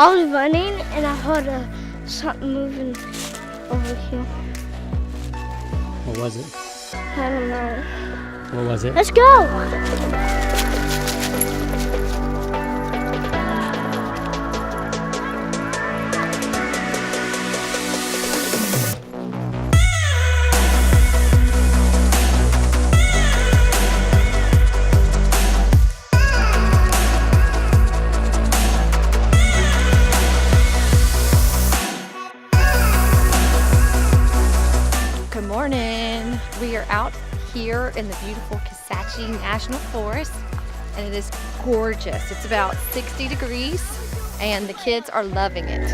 I was running and I heard something moving over here. What was it? I don't know. What was it? Let's go! Good morning. We are out here in the beautiful Kisatchie National Forest, and it is gorgeous. It's about 60 degrees and the kids are loving it.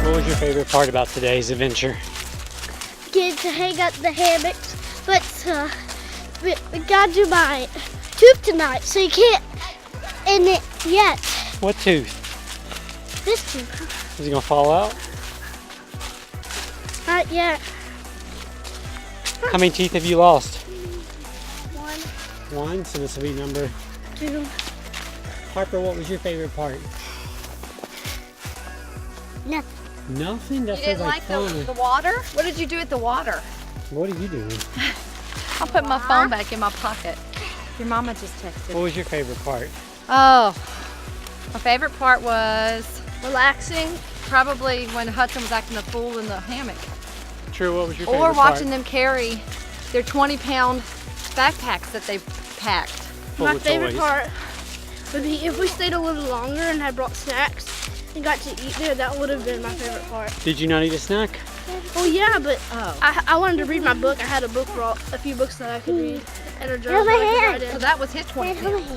What was your favorite part about today's adventure? Get to hang out the hammocks, but we gotta do my tooth tonight, so you can't end it yet. What tooth? This tooth. Is it gonna fall out? Not yet. How many teeth have you lost? One, One, so this will be number. 2. Harper, what was your favorite part? Nothing. Nothing? That You didn't sounds like fun. the water? What did you do at the water? What are you doing? I'll put my phone back in my pocket. Your mama just texted. What was your favorite part? Oh, my favorite part was relaxing. Probably when Hudson was acting a fool in the hammock. True, what was your favorite Or watching part? them carry their 20-pound backpacks that they've packed. Full My of favorite toys. part would be if we stayed a little longer and had brought snacks and got to eat there. That would have been my favorite part. Did you not eat a snack? Oh yeah, but Oh. I wanted to read my book. I had a book brought, a few books that I could read, and a So journal that I could write in. that was his 20 pounds.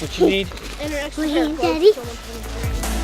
What you need? And an extra pair of clothes for someone 23.